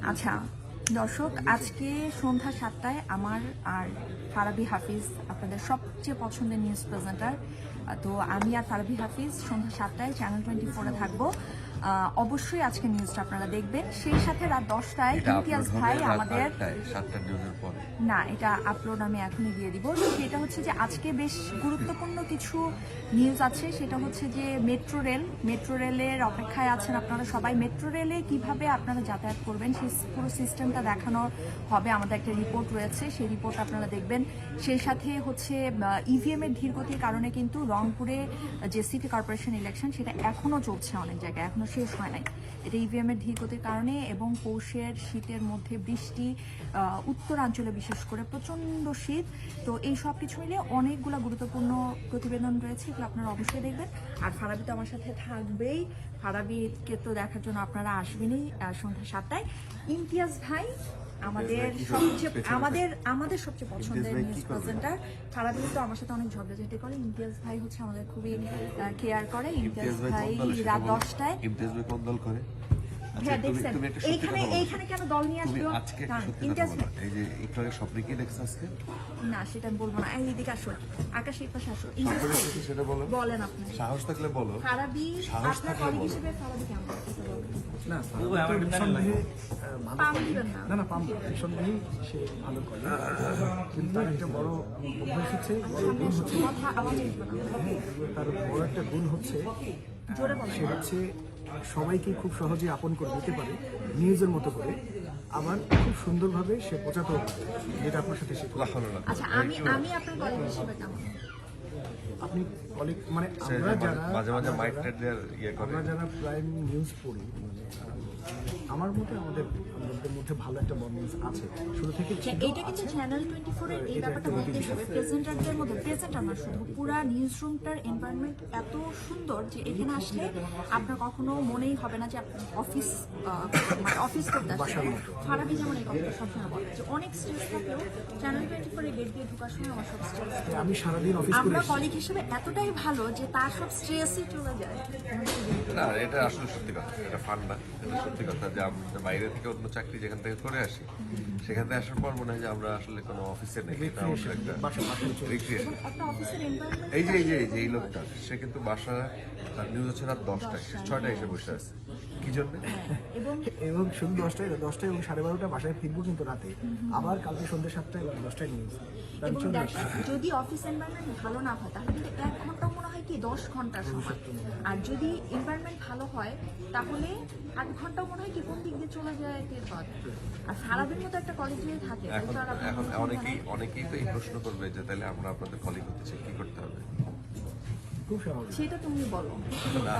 আচ্ছা দর্শক, আজকে সন্ধ্যা 7টায় আমার আর ফারাবি হাফিজ, আপনাদের সবচেয়ে পছন্দের নিউজ প্রেজেন্টার, তো আমি আর ফারাবি হাফিজ সন্ধ্যা 7টায় চ্যানেল 24-এ থাকবো। অবশ্যই আজকে নিউজটা আপনারা দেখবেন। সেই সাথে রাত 10টায় ইমতিয়াজ ভাই আমাদের না, এটা আপলোড আমি এখনই দিয়ে দিব। সেটা হচ্ছে যে আজকে বেশ গুরুত্বপূর্ণ কিছু নিউজ আছে। সেটা হচ্ছে যে মেট্রো রেলের অপেক্ষায় আছেন আপনারা সবাই। মেট্রো রেলে কিভাবে আপনারা যাতায়াত করবেন সেই পুরো সিস্টেমটা দেখানো হবে। আমাদের একটা রিপোর্ট রয়েছে, সেই রিপোর্ট আপনারা দেখবেন। সেই সাথে হচ্ছে ইভিএম এর ধীরগতির কারণে কিন্তু রংপুরে যে সিটি কর্পোরেশন ইলেকশন সেটা এখনো চলছে, অনেক জায়গায় এখনো শেষ হয় নাই। এটা ইভিএম এর ধীরগতির কারণে এবং পৌষের শীতের মধ্যে বৃষ্টি, উত্তরাঞ্চলে বিশেষ করে প্রচন্ড শীত। তো এই সব কিছু মিলে অনেকগুলো গুরুত্বপূর্ণ প্রতিবেদন রয়েছে, এগুলো আপনারা অবশ্যই দেখবেন। আর ফারাবি তো আমার সাথে থাকবেই, ফারাবিকে তো দেখার জন্য আপনারা আসবেনই সন্ধ্যা 7টায়। ইমতিয়াজ ভাই আমাদের সবচেয়ে পছন্দের নিউজ প্রেজেন্টার। ফারাবি তো আমার সাথে অনেক ঝগড়াঝাটি করে, ইমতিয়াজ ভাই হচ্ছে আমাদের খুবই কেয়ার করে। ইমতিয়াজ ভাই রাত 10টায় ইমতিয়াজ ভাই কোন দল করে? হ্যাঁ দেখছেন, এইখানে কেন দল নিয়ে আসলো? আজকে সত্যি কথা বলো, এই যে একটু আগে স্বপ্নে কি দেখছো আজকে? না সেটা আমি বলবো না, এইদিকে আসো, আকাশ এই পাশে আসো। সেটা বলো, বলেন আপনি, সাহস থাকলে বলো। ফারাবি সাহস আপনার থাকলে কলিগ বলো। হিসেবে ফারাবি কেমন কথা বলবেন? না পাম দিবেন না। না পাম নিঃসন্দেহেই সে ভালো করে, কিন্তু তার একটা বড় অভ্যাস হচ্ছে, বড় গুণ হচ্ছে, কথা আওয়াজ উঠবে না। তার বড় একটা গুণ হচ্ছে জোরে বলেন। সে হচ্ছে সবাইকে খুব সহজে আপন করে নিতে পারে নিউজের মতো করে, আবার খুব সুন্দরভাবে সে বোঝাতেও পারে, যেটা আপনার সাথে সে আচ্ছা আমি আপনার কলিগ হিসেবে কেমন? আপনি অনেক মানে আমরা যারা মাঝে মাঝে মাইক টাইট দেওয়ার ইয়ে করে। আমরা যারা প্রাইম নিউজ পড়ি, মানে আমার মতে আমাদের মধ্যে ভালো একটা বন্ডিং আছে শুরু থেকে ছিল। এইটা কিন্তু চ্যানেল 24 এর এই ব্যাপারটা বলতে হবে, প্রেজেন্টারদের মধ্যে, প্রেজেন্টার না শুধু, পুরা নিউজ রুমটার এনভায়রনমেন্ট এত সুন্দর যে এখানে আসলে আপনার কখনো মনেই হবে না যে আপনি অফিস করতে আসছেন। ফারাবি যেমন এই কথাটা সবসময় বলে যে অনেক স্ট্রেস থাকলেও চ্যানেল 24 এর গেট দিয়ে ঢোকার সময় আমার সব স্ট্রেস, আমি সারাদিন অফিস করে আমরা কলিগ হিসেবে এতটাই ভালো যে তার সব স্ট্রেসই চলে যায়। না, এটা আসলে সত্যি কথা, এটা ফান না, এটা সত্যি কথা যে আমরা বাইরে থেকে অন্য চাকরি যেখান থেকে করে আসি, সেখান থেকে আসার পর মনে হয় যে আমরা আসলে কোনো অফিসে নেই, এটা আমাদের একটা রিক্রিয়েশন। একটা অফিসের এনভায়রনমেন্ট এই লোকটা সে কিন্তু বাসা, তার নিউজ হচ্ছে রাত 10টায়, সে 6টায় এসে বসে আছে কি জন্য? এবং শুধু 10টায় এবং 12:30 বাসায় ফিরবো, কিন্তু রাতে আবার কালকে সন্ধ্যে 7টায় 10টায় নিউজ। এবং যদি অফিস এনভায়রনমেন্ট ভালো না হয় তাহলে কিন্তু 1 ঘন্টা মনে হয় কি 10 ঘন্টার সময়। আর যদি এনভায়রনমেন্ট ভালো হয় তাহলে 8 ঘন্টাও মনে হয় কি কোন দিক দিয়ে চলে যায় টের পাওয়া যায়। আর সারাদিন মতো একটা কলেজ যদি থাকে এখন অনেকেই তো এই প্রশ্ন করবে যে তাহলে আমরা আপনাদের কলিগ হতে চাই, কি করতে হবে? খুব সহজ। সেটা তুমি বলো। না,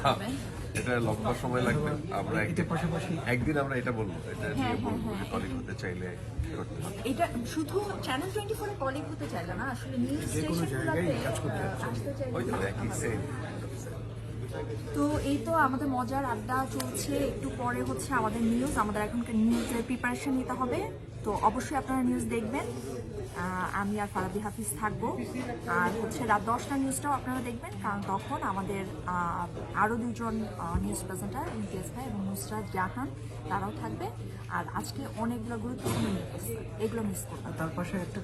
এটা লম্বা সময় লাগবে। আমরা পাশাপাশি একদিন আমরা এটা বলবো, এটা নিয়ে বলবো যে কলিগ হতে চাইলে কি করতে হবে। এটা শুধু চ্যানেল 24 এর কলিগ হতে চাইলে না, আসলে নিউজ স্টেশনগুলোতে আসতে চাইলে। ওই যে একই সেম। তো এই তো আমাদের মজার আড্ডা চলছে, একটু পরে হচ্ছে আমাদের নিউজ, আমাদের এখনকার নিউজের প্রিপারেশন নিতে হবে। তো অবশ্যই আপনারা নিউজ দেখবেন, আমি আর ফারাবি হাফিজ থাকবো। আর হচ্ছে রাত 10টা নিউজটাও আপনারা দেখবেন, কারণ তখন আমাদের আরও দুজন নিউজ প্রেজেন্টার, ইমতিয়াজ ভাই এবং নুসরাত জাহান, তারাও থাকবে। আর আজকে অনেকগুলো গুরুত্বপূর্ণ নিউজ, এগুলো মিস করবেন। তার পাশে একটা